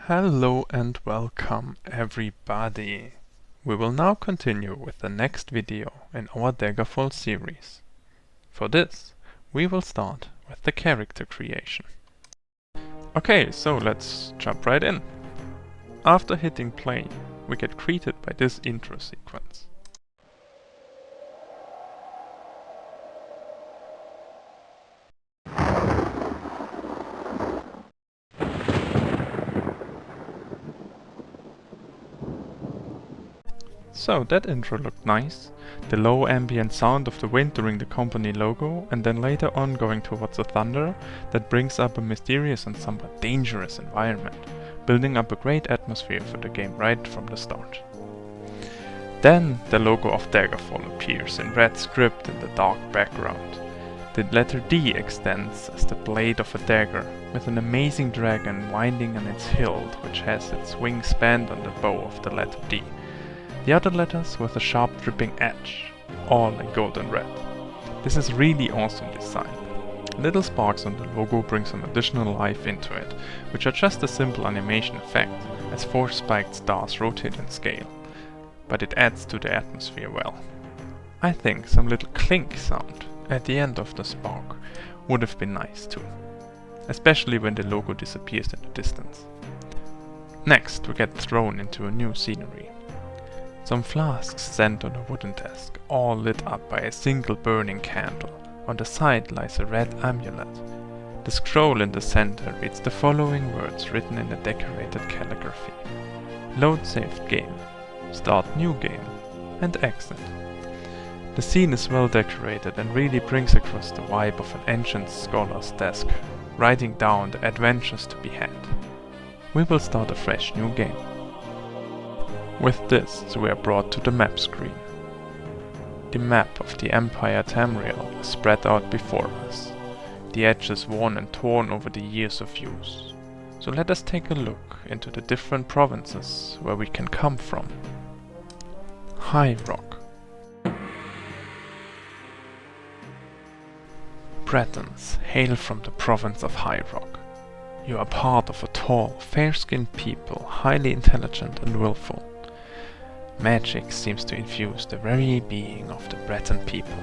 Hello and welcome everybody. We will now continue with the next video in our Daggerfall series. For this, we will start with the character creation. Okay, so let's jump right in. After hitting play, we get greeted by this intro sequence. So that intro looked nice, the low ambient sound of the wind during the company logo, and then later on going towards the thunder that brings up a mysterious and somewhat dangerous environment, building up a great atmosphere for the game right from the start. Then the logo of Daggerfall appears in red script in the dark background. The letter D extends as the blade of a dagger, with an amazing dragon winding on its hilt which has its wings spanned on the bow of the letter D. The other letters with a sharp dripping edge, all in gold and red. This is really awesome design. Little sparks on the logo bring some additional life into it, which are just a simple animation effect, as 4 spiked stars rotate in scale. But it adds to the atmosphere well. I think some little clink sound at the end of the spark would have been nice too, especially when the logo disappears in the distance. Next we get thrown into a new scenery. Some flasks stand on a wooden desk, all lit up by a single burning candle. On the side lies a red amulet. The scroll in the center reads the following words written in a decorated calligraphy: Load saved game, start new game, and exit. The scene is well decorated and really brings across the vibe of an ancient scholar's desk, writing down the adventures to be had. We will start a fresh new game. With this, we are brought to the map screen. The map of the Empire Tamriel is spread out before us, the edges worn and torn over the years of use. So let us take a look into the different provinces where we can come from. High Rock. Bretons hail from the province of High Rock. You are part of a tall, fair-skinned people, highly intelligent and willful. Magic seems to infuse the very being of the Breton people.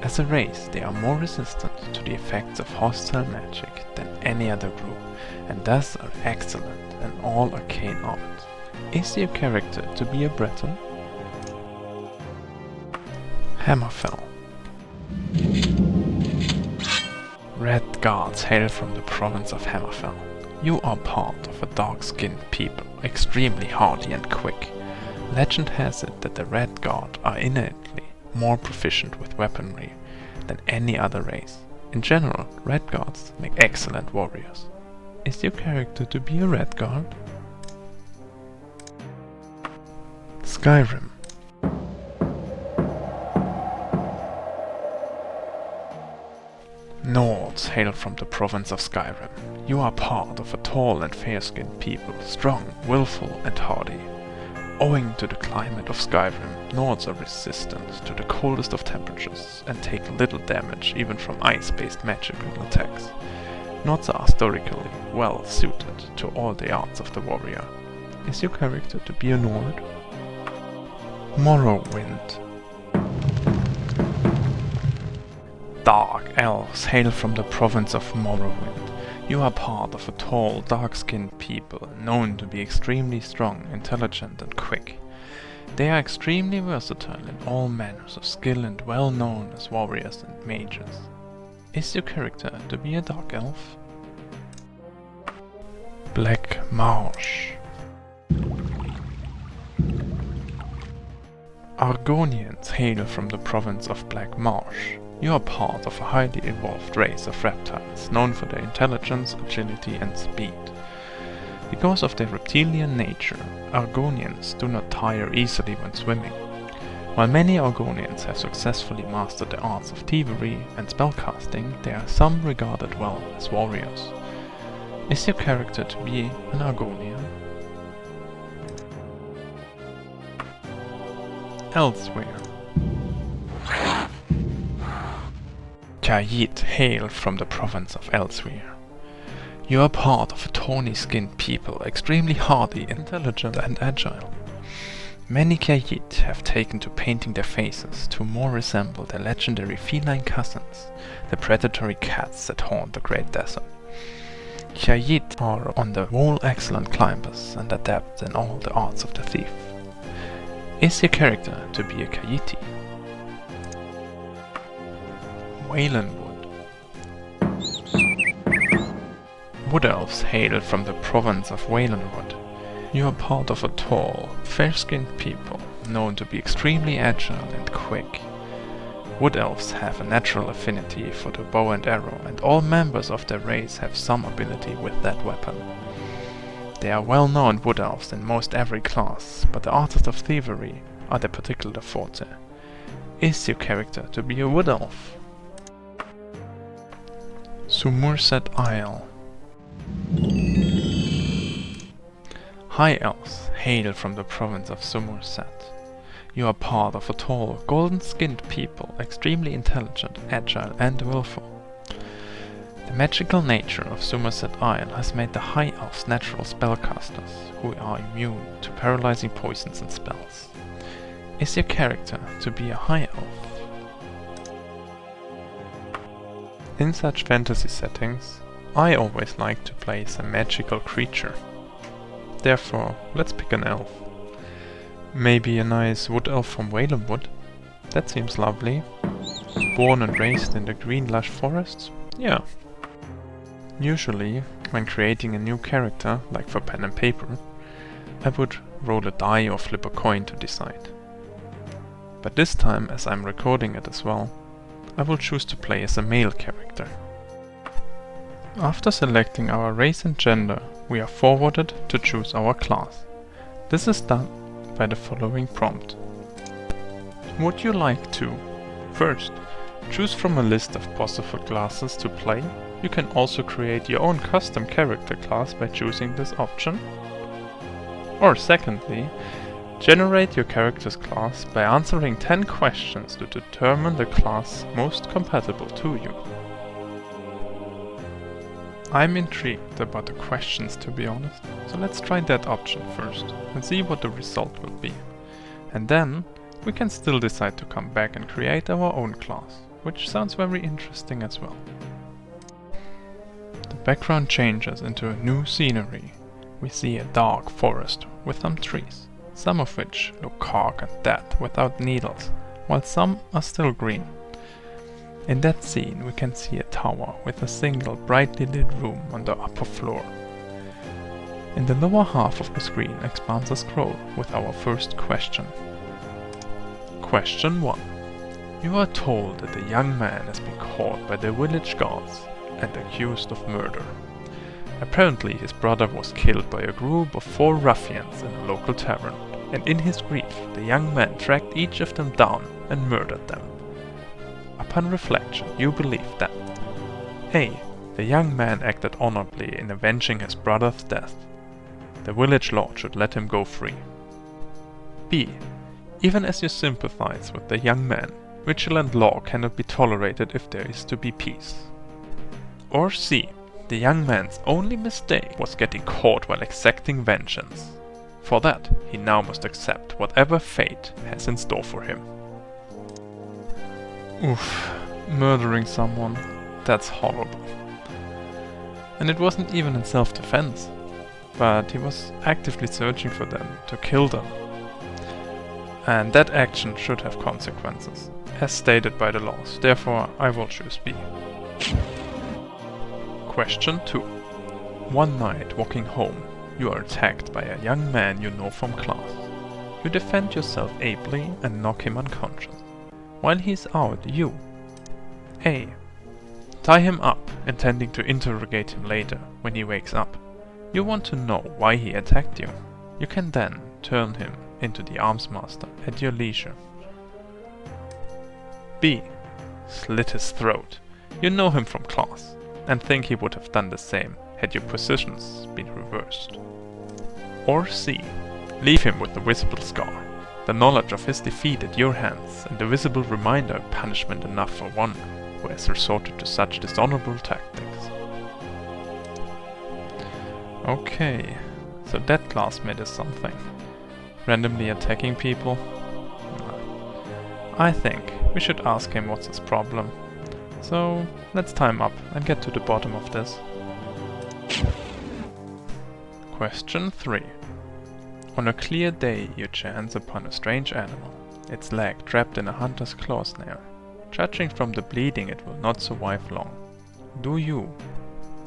As a race, they are more resistant to the effects of hostile magic than any other group, and thus are excellent in all arcane arts. Is your character to be a Breton? Hammerfell. Red Guards hail from the province of Hammerfell. You are part of a dark-skinned people, extremely hardy and quick. Legend has it that the Red Guard are innately more proficient with weaponry than any other race. In general, Red Guards make excellent warriors. Is your character to be a Red Guard? Skyrim. Nords hail from the province of Skyrim. You are part of a tall and fair-skinned people, strong, willful and hardy. Owing to the climate of Skyrim, Nords are resistant to the coldest of temperatures and take little damage even from ice-based magical attacks. Nords are historically well suited to all the arts of the warrior. Is your character to be a Nord? Morrowind. Dark elves hail from the province of Morrowind. You are part of a tall, dark-skinned people known to be extremely strong, intelligent and quick. They are extremely versatile in all manners of skill and well known as warriors and mages. Is your character to be a dark elf? Black Marsh. Argonians hail from the province of Black Marsh. You are part of a highly evolved race of reptiles, known for their intelligence, agility and speed. Because of their reptilian nature, Argonians do not tire easily when swimming. While many Argonians have successfully mastered the arts of thievery and spellcasting, there are some regarded well as warriors. Is your character to be an Argonian? Elsweyr. Khajiit hail from the province of Elsweyr. You are part of a tawny-skinned people, extremely hardy, intelligent and agile. Many Khajiit have taken to painting their faces to more resemble their legendary feline cousins, the predatory cats that haunt the Great Desert. Khajiit are on the whole excellent climbers and adept in all the arts of the thief. Is your character to be a Khajiiti? Valenwood. Wood elves hail from the province of Valenwood. You are part of a tall, fair-skinned people, known to be extremely agile and quick. Wood elves have a natural affinity for the bow and arrow, and all members of their race have some ability with that weapon. They are well-known wood elves in most every class, but the arts of thievery are their particular forte. Is your character to be a wood elf? Sumurset Isle. High elves hail from the province of Sumurset. You are part of a tall, golden-skinned people, extremely intelligent, agile and willful. The magical nature of Sumurset Isle has made the High Elves natural spellcasters, who are immune to paralyzing poisons and spells. Is your character to be a High Elf? In such fantasy settings, I always like to play as a magical creature. Therefore, let's pick an elf. Maybe a nice wood elf from Valenwood. That seems lovely. Born and raised in the green lush forests? Yeah. Usually, when creating a new character, like for pen and paper, I would roll a die or flip a coin to decide. But this time, as I'm recording it as well, I will choose to play as a male character. After selecting our race and gender, we are forwarded to choose our class. This is done by the following prompt. Would you like to? First, choose from a list of possible classes to play. You can also create your own custom character class by choosing this option. Or secondly, generate your character's class by answering 10 questions to determine the class most compatible to you. I'm intrigued about the questions, to be honest, so let's try that option first and see what the result will be. And then we can still decide to come back and create our own class, which sounds very interesting as well. The background changes into a new scenery. We see a dark forest with some trees, some of which look cark and dead without needles, while some are still green. In that scene we can see a tower with a single brightly lit room on the upper floor. In the lower half of the screen expands a scroll with our first question. Question 1. You are told that a young man has been caught by the village guards and accused of murder. Apparently his brother was killed by a group of 4 ruffians in a local tavern, and in his grief the young man tracked each of them down and murdered them. Upon reflection, you believe that A. The young man acted honorably in avenging his brother's death. The village lord should let him go free. B. Even as you sympathize with the young man, vigilant law cannot be tolerated if there is to be peace. Or C. The young man's only mistake was getting caught while exacting vengeance. For that, he now must accept whatever fate has in store for him. Oof, murdering someone, that's horrible. And it wasn't even in self-defense, but he was actively searching for them to kill them. And that action should have consequences, as stated by the laws, therefore I will choose B. Question 2. One night, walking home, you are attacked by a young man you know from class. You defend yourself ably and knock him unconscious. While he is out, you A. Tie him up, intending to interrogate him later, when he wakes up. You want to know why he attacked you. You can then turn him into the arms master at your leisure. B. Slit his throat. You know him from class, and think he would have done the same had your positions been reversed. Or C. Leave him with a visible scar. The knowledge of his defeat at your hands and the visible reminder punishment enough for one who has resorted to such dishonorable tactics. Okay, so that classmate is something. Randomly attacking people? I think we should ask him what's his problem. So let's time up and get to the bottom of this. Question 3. On a clear day you chance upon a strange animal, its leg trapped in a hunter's claw snare. Judging from the bleeding it will not survive long. Do you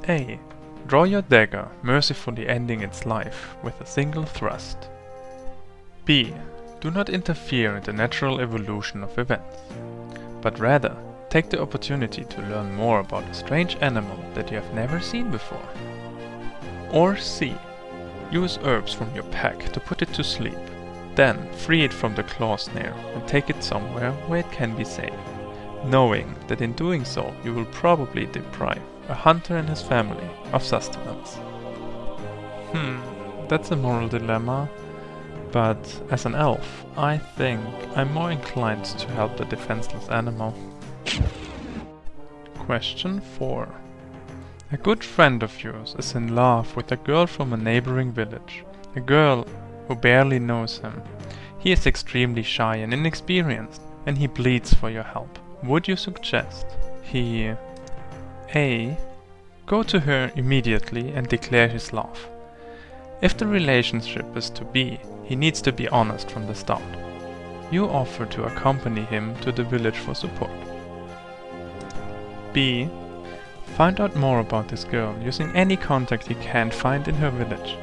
A. Draw your dagger, mercifully ending its life with a single thrust. B. Do not interfere in the natural evolution of events, but rather take the opportunity to learn more about a strange animal that you have never seen before. Or C. Use herbs from your pack to put it to sleep, then free it from the claw snare and take it somewhere where it can be safe, knowing that in doing so you will probably deprive a hunter and his family of sustenance. That's a moral dilemma, but as an elf, I think I'm more inclined to help the defenseless animal. Question 4. A good friend of yours is in love with a girl from a neighboring village, a girl who barely knows him. He is extremely shy and inexperienced, and he pleads for your help. Would you suggest he A. Go to her immediately and declare his love? If the relationship is to be, he needs to be honest from the start. You offer to accompany him to the village for support. B. Find out more about this girl using any contact he can find in her village.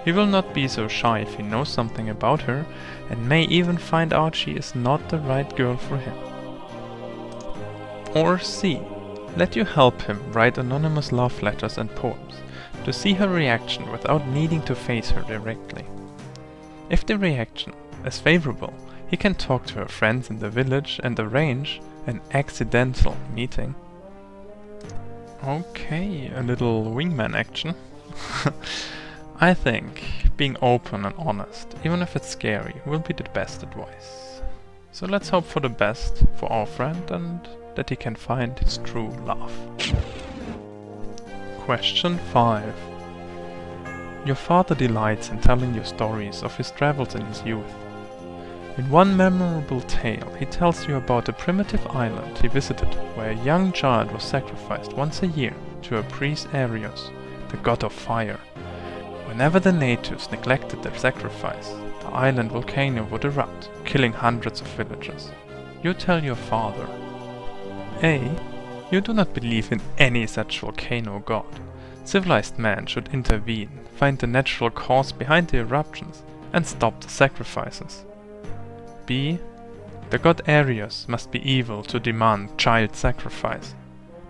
He will not be so shy if he knows something about her, and may even find out she is not the right girl for him. Or C. Let you help him write anonymous love letters and poems, to see her reaction without needing to face her directly. If the reaction is favorable, he can talk to her friends in the village and arrange an accidental meeting. Okay, a little wingman action. I think being open and honest, even if it's scary, will be the best advice. So let's hope for the best for our friend and that he can find his true love. Question 5. Your father delights in telling you stories of his travels in his youth. In one memorable tale, he tells you about a primitive island he visited where a young child was sacrificed once a year to a priest Arios, the god of fire. Whenever the natives neglected their sacrifice, the island volcano would erupt, killing hundreds of villagers. You tell your father A. You do not believe in any such volcano god. Civilized man should intervene, find the natural cause behind the eruptions, and stop the sacrifices. B. The god Arios must be evil to demand child sacrifice.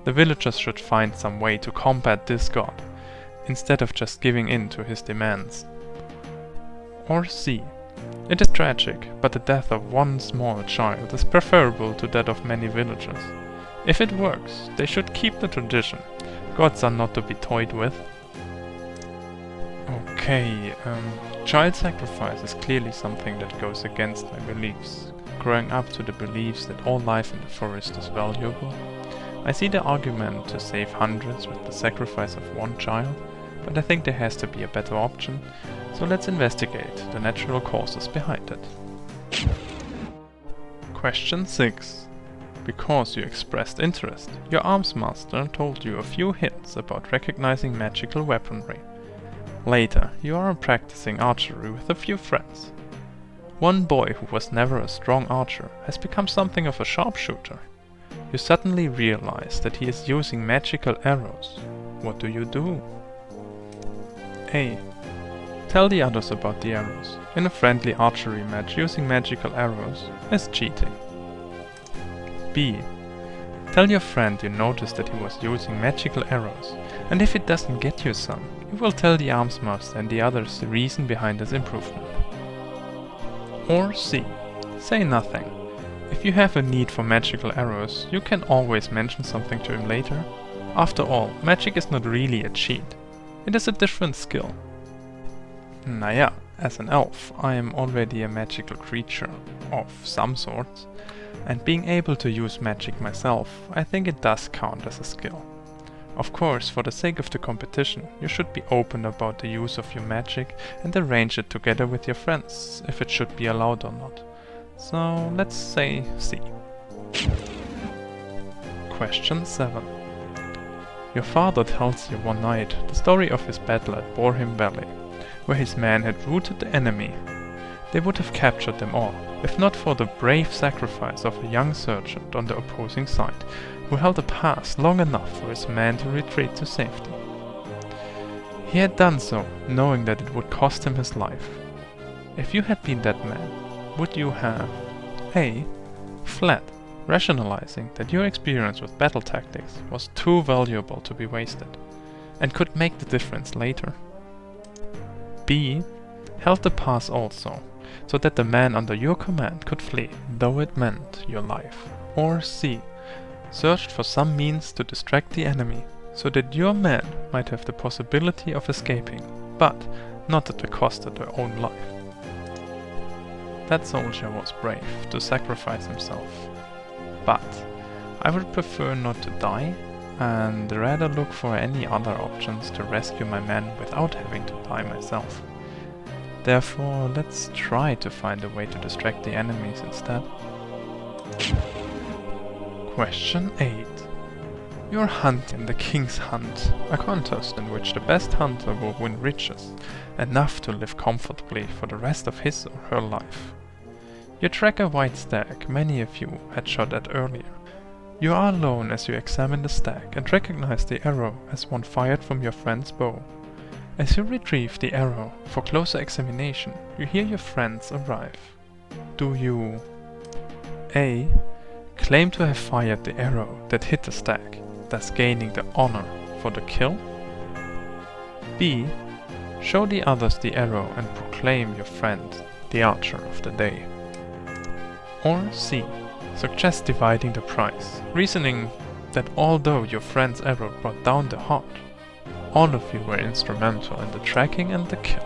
The villagers should find some way to combat this god, instead of just giving in to his demands. Or C. It is tragic, but the death of one small child is preferable to that of many villagers. If it works, they should keep the tradition. Gods are not to be toyed with. Okay, child sacrifice is clearly something that goes against my beliefs. Growing up to the beliefs that all life in the forest is valuable, I see the argument to save hundreds with the sacrifice of one child, but I think there has to be a better option, so let's investigate the natural causes behind it. Question 6. Because you expressed interest, your arms master told you a few hints about recognizing magical weaponry. Later, you are practicing archery with a few friends. One boy who was never a strong archer has become something of a sharpshooter. You suddenly realize that he is using magical arrows. What do you do? A. Tell the others about the arrows. In a friendly archery match, using magical arrows is cheating. B. Tell your friend you noticed that he was using magical arrows, and if it doesn't get you some, you will tell the arms master and the others the reason behind his improvement. Or C. Say nothing. If you have a need for magical arrows, you can always mention something to him later. After all, magic is not really a cheat. It is a different skill. Naja, as an elf, I am already a magical creature of some sort, and being able to use magic myself, I think it does count as a skill. Of course, for the sake of the competition, you should be open about the use of your magic and arrange it together with your friends, if it should be allowed or not. So let's say C. Question 7. Your father tells you one night the story of his battle at Boreham Valley, where his men had routed the enemy. They would have captured them all, if not for the brave sacrifice of a young sergeant on the opposing side, who held a pass long enough for his men to retreat to safety. He had done so, knowing that it would cost him his life. If you had been that man, would you have A. Fled, rationalizing that your experience with battle tactics was too valuable to be wasted, and could make the difference later? B. Held the pass also, so that the man under your command could flee, though it meant your life. Or C. Searched for some means to distract the enemy, so that your men might have the possibility of escaping, but not at the cost of their own life. That soldier was brave to sacrifice himself, but I would prefer not to die, and rather look for any other options to rescue my men without having to die myself. Therefore, let's try to find a way to distract the enemies instead. Question 8. You're hunting the King's Hunt, a contest in which the best hunter will win riches, enough to live comfortably for the rest of his or her life. You track a white stag many of you had shot at earlier. You are alone as you examine the stag and recognize the arrow as one fired from your friend's bow. As you retrieve the arrow for closer examination, you hear your friends arrive. Do you A. Claim to have fired the arrow that hit the stag, thus gaining the honor for the kill? B. Show the others the arrow and proclaim your friend the archer of the day? Or C. Suggest dividing the prize, reasoning that although your friend's arrow brought down the hart, all of you were instrumental in the tracking and the kill.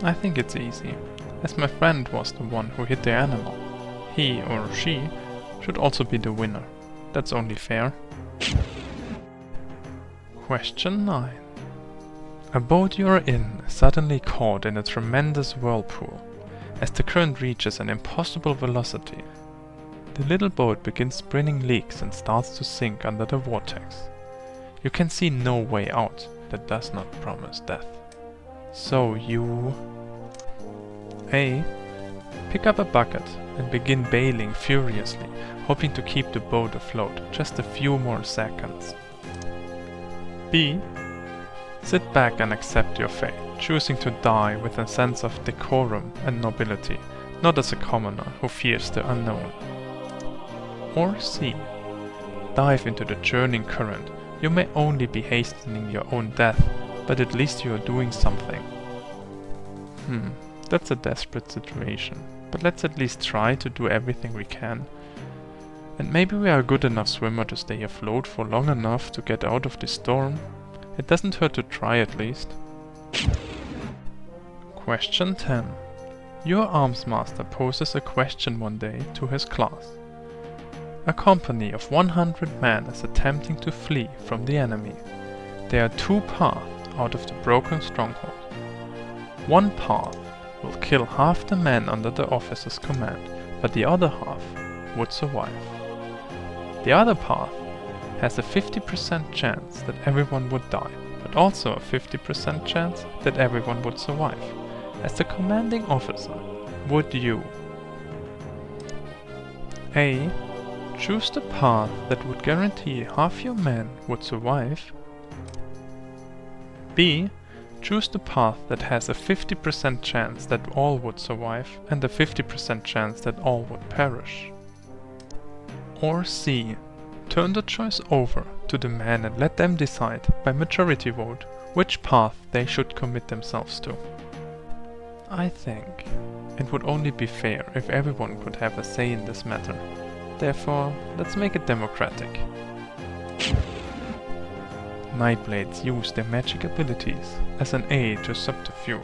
I think it's easy, as my friend was the one who hit the animal. He or she should also be the winner. That's only fair. Question 9. A boat you are in is suddenly caught in a tremendous whirlpool. As the current reaches an impossible velocity, the little boat begins spinning leaks and starts to sink under the vortex. You can see no way out that does not promise death. So you A. Pick up a bucket and begin bailing furiously, hoping to keep the boat afloat just a few more seconds. B. Sit back and accept your fate, choosing to die with a sense of decorum and nobility, not as a commoner who fears the unknown. Or C. Dive into the churning current. You may only be hastening your own death, but at least you are doing something. That's a desperate situation, but let's at least try to do everything we can. And maybe we are a good enough swimmer to stay afloat for long enough to get out of the storm. It doesn't hurt to try at least. Question 10. Your arms master poses a question one day to his class. A company of 100 men is attempting to flee from the enemy. There are two paths out of the broken stronghold. One path will kill half the men under the officer's command, but the other half would survive. The other path has a 50% chance that everyone would die, but also a 50% chance that everyone would survive. As the commanding officer, would you A. Choose the path that would guarantee half your men would survive? B. Choose the path that has a 50% chance that all would survive and a 50% chance that all would perish? Or C. Turn the choice over to the men and let them decide by majority vote which path they should commit themselves to. I think it would only be fair if everyone could have a say in this matter. Therefore, let's make it democratic. Nightblades use their magic abilities as an aid to subterfuge.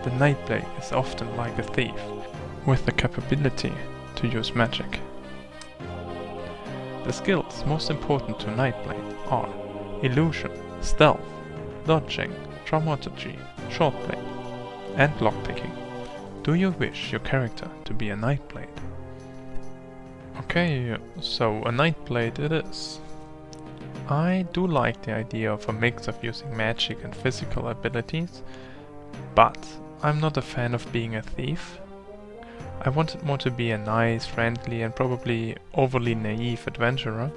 The Nightblade is often like a thief, with the capability to use magic. The skills most important to Nightblade are Illusion, Stealth, Dodging, Dramaturgy, Shortblade, and Lockpicking. Do you wish your character to be a Nightblade? Okay, so a Nightblade it is. I do like the idea of a mix of using magic and physical abilities, but I'm not a fan of being a thief. I want it more to be a nice, friendly and probably overly naive adventurer,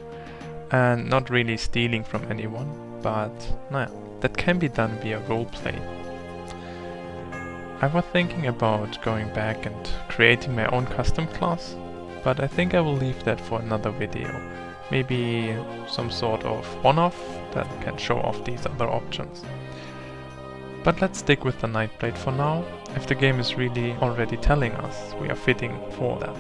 and not really stealing from anyone, but that can be done via roleplay. I was thinking about going back and creating my own custom class, but I think I will leave that for another video. Maybe some sort of one-off that can show off these other options. But let's stick with the Nightblade for now, if the game is really already telling us we are fitting for that.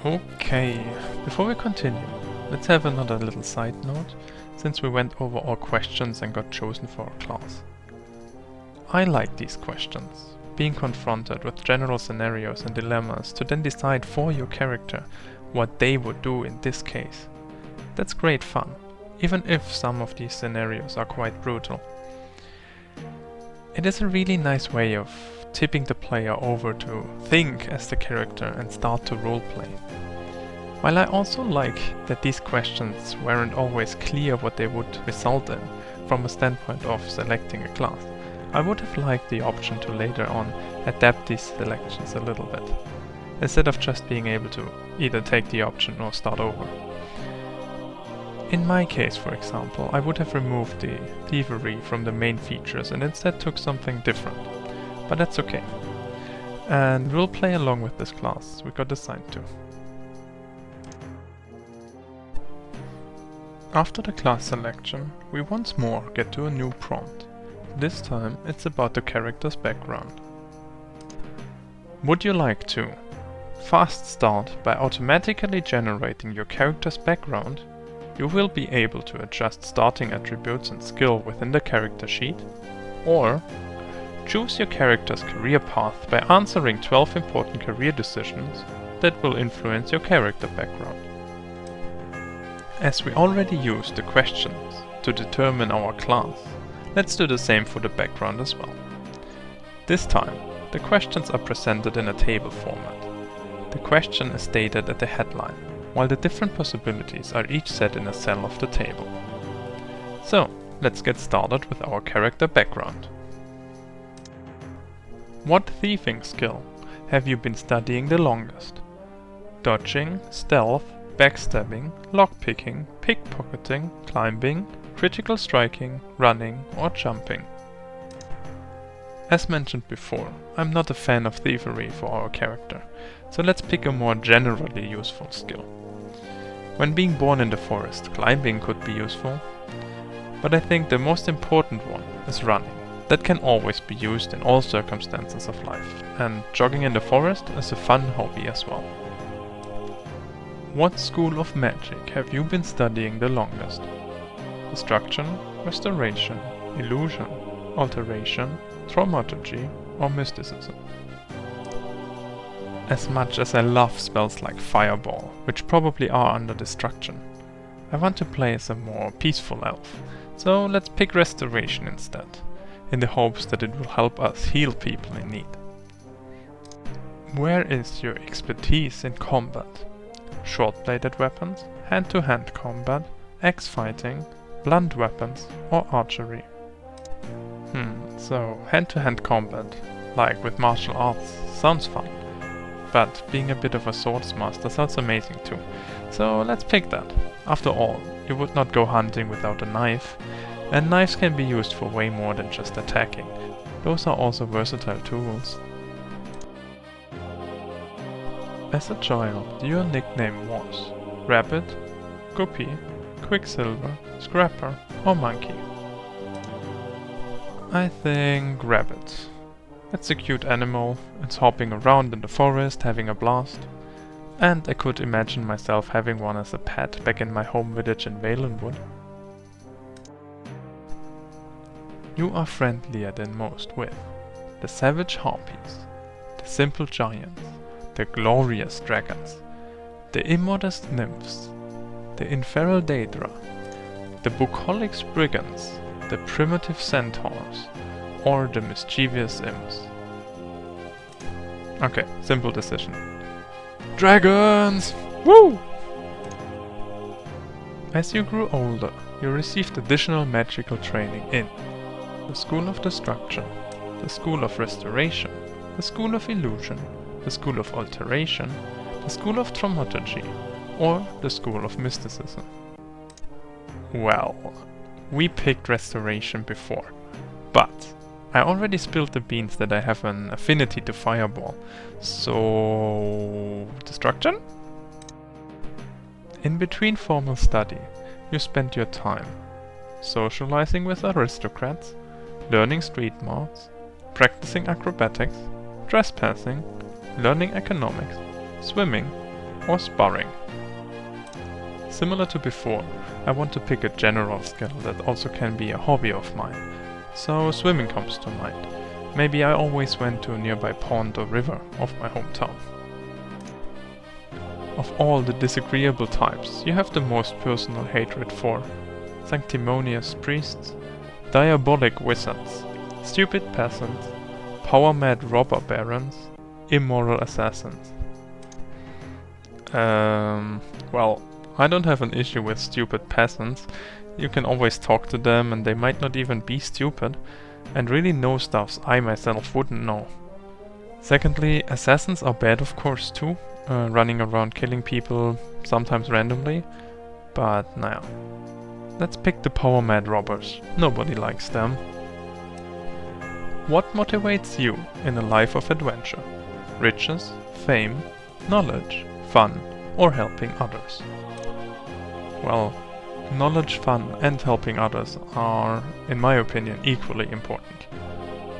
Okay, before we continue, let's have another little side note, since we went over all questions and got chosen for our class. I like these questions, being confronted with general scenarios and dilemmas to then decide for your character what they would do in this case. That's great fun, even if some of these scenarios are quite brutal. It is a really nice way of tipping the player over to think as the character and start to roleplay. While I also like that these questions weren't always clear what they would result in from a standpoint of selecting a class, I would have liked the option to later on adapt these selections a little bit, instead of just being able to either take the option or start over. In my case, for example, I would have removed the thievery from the main features and instead took something different, but that's okay. And we'll play along with this class we got assigned to. After the class selection, we once more get to a new prompt. This time it's about the character's background. Would you like to fast start by automatically generating your character's background? You will be able to adjust starting attributes and skill within the character sheet, or choose your character's career path by answering 12 important career decisions that will influence your character background. As we already used the questions to determine our class, let's do the same for the background as well. This time, the questions are presented in a table format. The question is stated at the headline, while the different possibilities are each set in a cell of the table. So, let's get started with our character background. What thieving skill have you been studying the longest? Dodging, stealth, backstabbing, lockpicking, pickpocketing, climbing, critical striking, running or jumping. As mentioned before, I'm not a fan of thievery for our character, so let's pick a more generally useful skill. When being born in the forest, climbing could be useful, but I think the most important one is running. That can always be used in all circumstances of life, and jogging in the forest is a fun hobby as well. What school of magic have you been studying the longest? Destruction, restoration, illusion, alteration, thaumaturgy or mysticism? As much as I love spells like Fireball, which probably are under destruction, I want to play as a more peaceful elf, so let's pick restoration instead, in the hopes that it will help us heal people in need. Where is your expertise in combat? Short-bladed weapons, hand-to-hand combat, axe fighting, blunt weapons or archery? So hand-to-hand combat, like with martial arts, sounds fun. But being a bit of a swordsmaster sounds amazing too. So let's pick that. After all, you would not go hunting without a knife, and knives can be used for way more than just attacking. Those are also versatile tools. As a child, your nickname was Rabbit, Guppy, Quicksilver, Scrapper or Monkey? I think Rabbit. It's a cute animal, it's hopping around in the forest having a blast. And I could imagine myself having one as a pet back in my home village in Valenwood. You are friendlier than most with the savage harpies, the simple giants, the glorious dragons, the immodest nymphs, the infernal Daedra, the bucolic brigands, the primitive centaurs, or the mischievous imps. Okay, simple decision. Dragons! Woo! As you grew older, you received additional magical training in the School of Destruction, the School of Restoration, the School of Illusion, the School of Alteration, the School of Thaumaturgy, or the School of Mysticism. Well, we picked Restoration before, but I already spilled the beans that I have an affinity to Fireball, so... Destruction? In between formal study, you spent your time socializing with aristocrats, learning street smarts, practicing acrobatics, trespassing, learning economics, swimming, or sparring. Similar to before, I want to pick a general skill that also can be a hobby of mine, so swimming comes to mind. Maybe I always went to a nearby pond or river of my hometown. Of all the disagreeable types, you have the most personal hatred for sanctimonious priests, diabolic wizards, stupid peasants, power-mad robber barons, immoral assassins. Well, I don't have an issue with stupid peasants. You can always talk to them and they might not even be stupid, and really know stuffs I myself wouldn't know. Secondly, assassins are bad of course too, running around killing people, sometimes randomly, but nah. Let's pick the power-mad robbers, nobody likes them. What motivates you in a life of adventure? Riches, fame, knowledge, fun, or helping others? Well, knowledge, fun, and helping others are, in my opinion, equally important.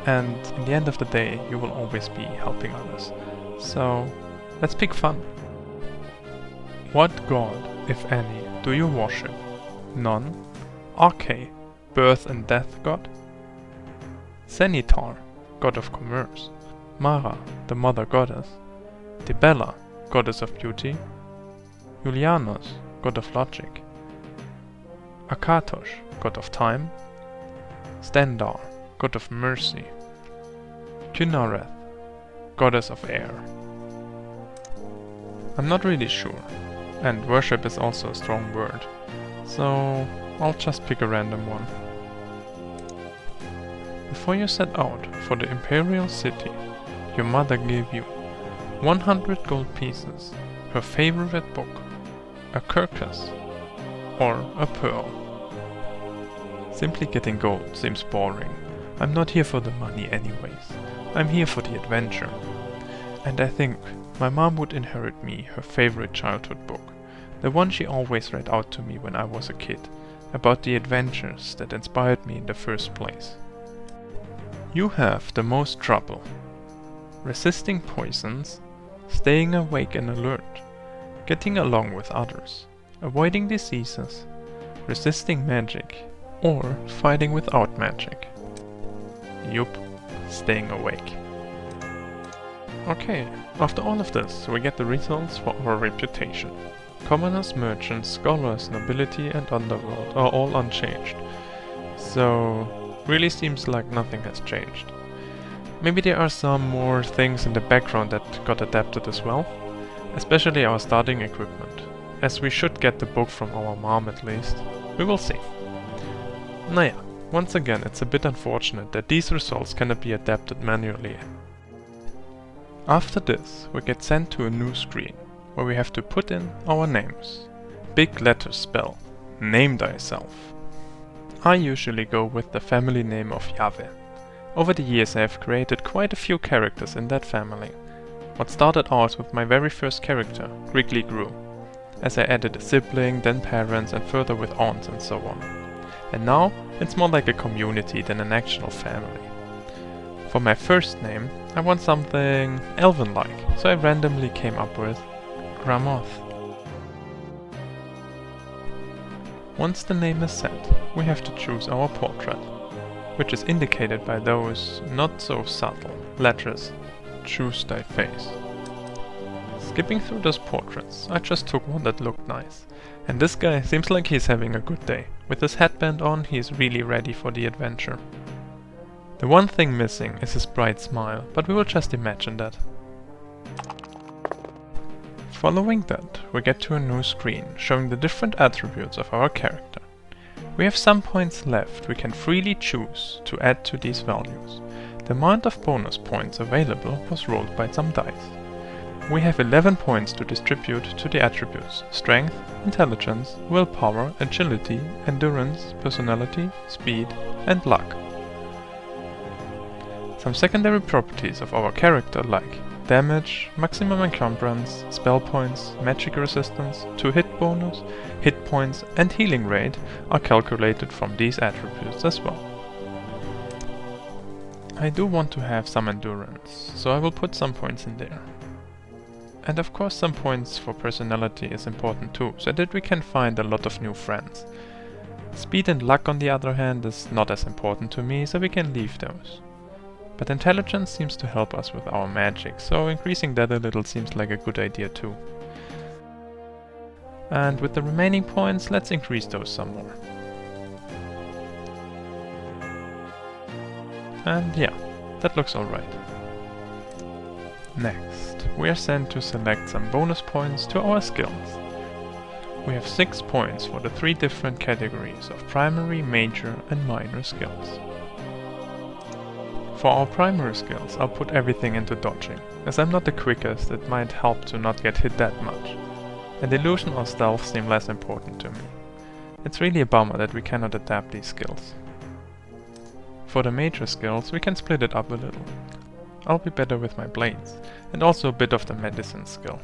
And in the end of the day, you will always be helping others. So, let's pick fun. What god, if any, do you worship? None? Arche, birth and death god? Zenitar, god of commerce? Mara, the mother goddess? Dibella, goddess of beauty? Julianus, god of logic? Akatosh, god of time? Stendar, god of mercy? Kynareth, goddess of air? I'm not really sure, and worship is also a strong word, so I'll just pick a random one. Before you set out for the Imperial City, your mother gave you 100 gold pieces, her favorite book, a carcass, or a pearl. Simply getting gold seems boring. I'm not here for the money anyways. I'm here for the adventure. And I think my mom would inherit me her favorite childhood book, the one she always read out to me when I was a kid, about the adventures that inspired me in the first place. You have the most trouble. Resisting poisons, staying awake and alert, getting along with others, avoiding diseases, resisting magic, or fighting without magic. Yup, staying awake. Okay, after all of this, we get the results for our reputation. Commoners, merchants, scholars, nobility and underworld are all unchanged. So, really seems like nothing has changed. Maybe there are some more things in the background that got adapted as well, especially our starting equipment, as we should get the book from our mom at least. We will see. Naja, once again it's a bit unfortunate that these results cannot be adapted manually. After this, we get sent to a new screen, where we have to put in our names. Big letters spell, name thyself. I usually go with the family name of Yahweh. Over the years I have created quite a few characters in that family. What started out with my very first character quickly grew, as I added a sibling, then parents and further with aunts and so on. And now it's more like a community than an actual family. For my first name, I want something elven-like, so I randomly came up with Gramoth. Once the name is set, we have to choose our portrait, which is indicated by those not so subtle letters, choose thy face. Skipping through those portraits, I just took one that looked nice. And this guy seems like he's having a good day. With his headband on, he's really ready for the adventure. The one thing missing is his bright smile, but we will just imagine that. Following that, we get to a new screen, showing the different attributes of our character. We have some points left we can freely choose to add to these values. The amount of bonus points available was rolled by some dice. We have 11 points to distribute to the attributes: Strength, Intelligence, Willpower, Agility, Endurance, Personality, Speed, and Luck. Some secondary properties of our character like Damage, Maximum Encumbrance, Spell Points, Magic Resistance, 2 hit bonus, Hit Points and Healing Rate are calculated from these attributes as well. I do want to have some Endurance, so I will put some points in there. And of course some points for personality is important too, so that we can find a lot of new friends. Speed and Luck on the other hand is not as important to me, so we can leave those. But Intelligence seems to help us with our magic, so increasing that a little seems like a good idea too. And with the remaining points, let's increase those some more. And yeah, that looks alright. Next, we are sent to select some bonus points to our skills. We have 6 points for the 3 different categories of primary, major and minor skills. For our primary skills, I'll put everything into dodging. As I'm not the quickest, it might help to not get hit that much. And illusion or stealth seem less important to me. It's really a bummer that we cannot adapt these skills. For the major skills, we can split it up a little. I'll be better with my blades, and also a bit of the medicine skill.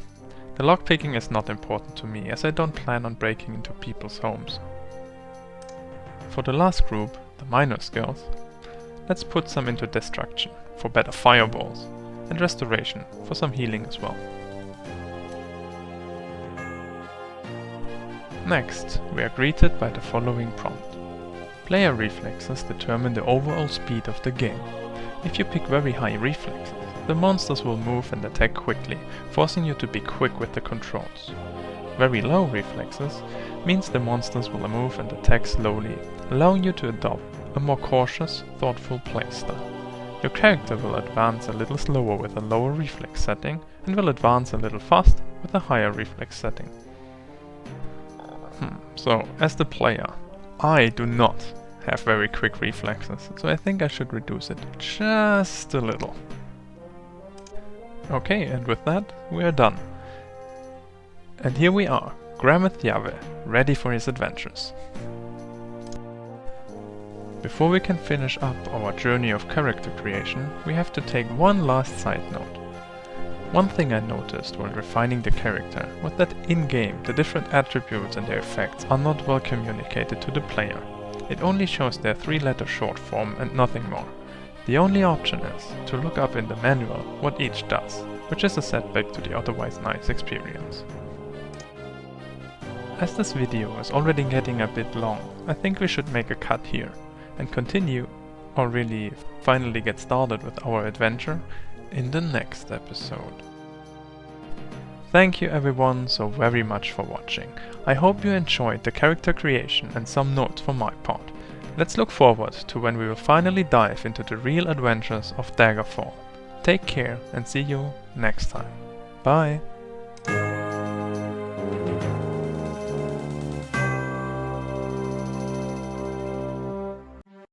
The lockpicking is not important to me, as I don't plan on breaking into people's homes. For the last group, the minor skills, let's put some into destruction, for better fireballs, and restoration, for some healing as well. Next, we are greeted by the following prompt. Player reflexes determine the overall speed of the game. If you pick very high reflexes, the monsters will move and attack quickly, forcing you to be quick with the controls. Very low reflexes means the monsters will move and attack slowly, allowing you to adopt a more cautious, thoughtful playstyle. Your character will advance a little slower with a lower reflex setting, and will advance a little faster with a higher reflex setting. So, as the player, I do not have very quick reflexes, so I think I should reduce it just a little. Okay, and with that, we are done. And here we are, Thieving, ready for his adventures. Before we can finish up our journey of character creation, we have to take one last side note. One thing I noticed while refining the character was that in-game the different attributes and their effects are not well communicated to the player. It only shows their 3-letter short form and nothing more. The only option is to look up in the manual what each does, which is a setback to the otherwise nice experience. As this video is already getting a bit long, I think we should make a cut here and continue, or really finally get started with our adventure in the next episode. Thank you everyone so very much for watching. I hope you enjoyed the character creation and some notes for my part. Let's look forward to when we will finally dive into the real adventures of Daggerfall. Take care and see you next time. Bye!